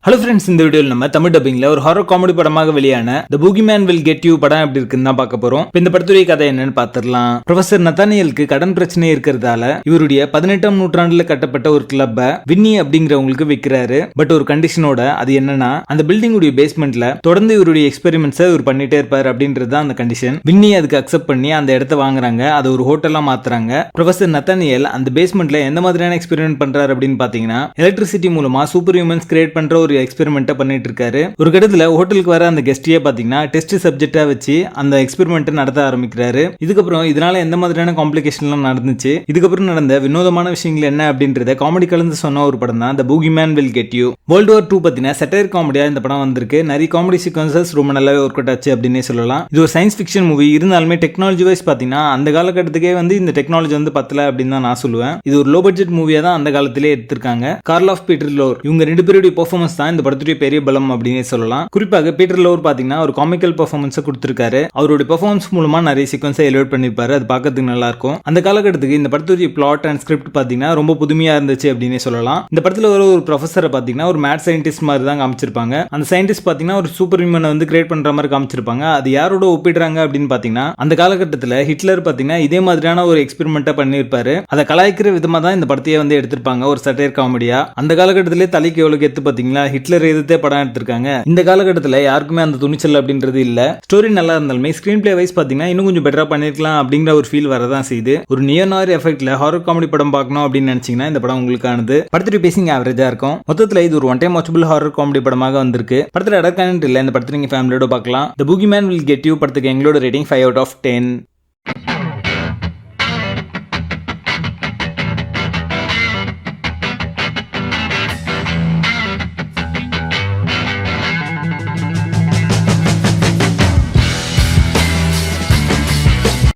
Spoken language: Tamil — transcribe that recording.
ஹலோ ஃப்ரெண்ட்ஸ், இந்த வீடியோவில் நம்ம தமிழ் டப்பிங்ல ஒரு ஹாரர் காமெடி படமாக வெளியான தி பூகிமேன் வில் கெட் யூ படம் எப்படி இருக்குன்னு தான் பார்க்க போறோம். இந்த படத்துடைய கதை என்னன்னு பார்த்துடலாம். ப்ரொஃபசர் நத்தானியலுக்கு கடன் பிரச்சனை இருக்கிறதால இவருடைய 18ஆம் நூற்றாண்டுல கட்டப்பட்ட ஒரு கிளப்பை வின்னி அப்படிங்கிறவங்களுக்கு விற்கிறாரு. பட் ஒரு கண்டிஷனோட, அது என்னன்னா அந்த பில்டிங் உடைய பேஸ்மெண்ட்ல தொடர்ந்து இவருடைய எக்ஸ்பெரிமெண்ட்ஸை இவர் பண்ணிட்டே இருப்பாரு அப்படின்றது அந்த கண்டிஷன். வின்னி அதுக்கு அக்செப்ட் பண்ணி அந்த இடத்த வாங்குறாங்க, அதை ஒரு ஹோட்டலா மாத்துறாங்க. ப்ரொஃபசர் நத்தானியல் அந்த பேஸ்மெண்ட்ல எந்த மாதிரியான எக்ஸ்பெரிமெண்ட் பண்றாரு அப்படின்னு பாத்தீங்கன்னா, எலக்ட்ரிசிட்டி மூலமா சூப்பர் ஹியூமன்ஸ் கிரியேட் பண்ற ஒரு எக்ஸ்பெரிமெண்ட்டை பண்ணிட்டு இருக்காரு. ஒரு கட்டத்துல ஹோட்டலுக்கு வர அந்த கெஸ்டியே பாத்தீங்கன்னா டெஸ்ட் சப்ஜெக்டா வச்சு அந்த எக்ஸ்பெரிமெண்ட் நடத்த ஆரம்பிக்கிறாரு. இதுக்கப்புறம் இதனால எந்த மாதிரியான காம்ப்ளிகேஷன் எல்லாம் நடந்துச்சு, இதுக்கப்புறம் நடந்த வினோதமான விஷயங்கள் என்ன அப்படின்றத காமெடி கலந்து சொன்ன ஒரு படம் தான் the boogeyman will get you. World war 2 பத்தின சட்டையர் காமெடியா இந்த படம் வந்திருக்கு. நிறைய காமெடி சீக்வன்சஸ் ரொம்ப நல்லாவே ஒர்க் அவுட் ஆச்சு அப்படின்னே சொல்லலாம். இது ஒரு சயின்ஸ் ஃபிக்ஷன் மூவி இருந்தாலுமே டெக்னாலஜி வைஸ் பாத்தீங்கன்னா அந்த காலகட்டத்துக்கே இந்த டெக்னாலஜி பத்தல அப்படின்னு தான் நான் சொல்லுவேன். இது ஒரு லோ பட்ஜெட் மூவியா தான் அந்த காலத்திலே எடுத்திருக்காங்க. கார்ல் ஆஃப் பீட்டர் லோர் இவங்க ரெண்டு பேருடைய பெர்ஃபார்மன்ஸ் தான் இந்த படத்துடைய பெரிய பலம் அப்படினே சொல்லலாம். குறிப்பாக பீட்டர் லோர் பாத்தீங்கன்னா ஒரு காமிக்கல் பெர்ஃபார்மன்ஸ் கொடுத்திருக்காரு. அவருடைய பெர்ஃபார்மன்ஸ் மூலமா நிறைய சீக்வன்ஸை எலிவேட் பண்ணிருப்பாரு. அது பார்க்கிறதுக்கு நல்லா இருக்கும். அந்த காலகட்டத்துக்கு இந்த படத்துடைய பிளாட் அண்ட் ஸ்கிரிப்ட் பாத்தீங்கன்னா ரொம்ப புதுமையா இருந்துச்சு அப்படின்னே சொல்லலாம். இந்த படத்துல ஒரு ப்ரொஃபஸரை பாத்தீங்கன்னா ஒரு மேட் சயின்டிஸ்ட் மாதிரி தான் காமிச்சிருப்பாங்க. அந்த சயின்டிஸ்ட் பாத்தீங்கன்னா ஒரு சூப்பர் ஹியூமனை கிரியேட் பண்ற மாதிரி காமிச்சிருப்பாங்க. அது யாரோட ஒப்பிடுறாங்க அப்படின்னு பாத்தீங்கன்னா, அந்த காலகட்டத்தில் ஹிட்லர் பாத்தீங்கன்னா இதே மாதிரியான ஒரு எக்ஸ்பெரிமெண்ட்டை பண்ணிருப்பாரு. அதை கலாய்க்கிற விதமா தான் இந்த படத்தையே எடுத்திருப்பாங்க, ஒரு சட்டையர் காமெடியா. அந்த காலகட்டத்திலே தலைக்கு எவ்வளவு கெத்து பாத்தீங்களா, ஹிட்லர் எதிர்த்தே படம் எடுத்திருக்காங்க. இந்த காலகட்டத்தில் யாருக்குமே அந்த துணிச்சல் அப்படின்றது இல்ல. ஸ்டோரி நல்லா இருந்தாலுமே ஸ்கிரீன் பிளே வைஸ் பாத்தீங்கன்னா இன்னும் கொஞ்சம் பெட்டரா பண்ணிருக்கலாம் அப்படிங்கிற ஒரு ஃபீல் வரதான் செய்யுது. ஒரு நியோனார் எஃபெக்ட்ல ஹாரர் காமெடி படம் பார்க்கணும் அப்படின்னு நினைச்சீங்கன்னா இந்த படம் உங்களுக்கானது. படத்துடைய பேசிங் ஆவரேஜா இருக்கும். மொத்தத்தில் இது ஒரு one time watchable horror comedy படமாக வந்திருக்கு. படத்துல இடக்கான இல்ல, இந்த படத்தை நீங்க ஃபேமிலியோட பார்க்கலாம். தி பூகிமேன் வில் கெட் யூ படத்துக்கு எங்களோட ரேட்டிங் 5 out of 10.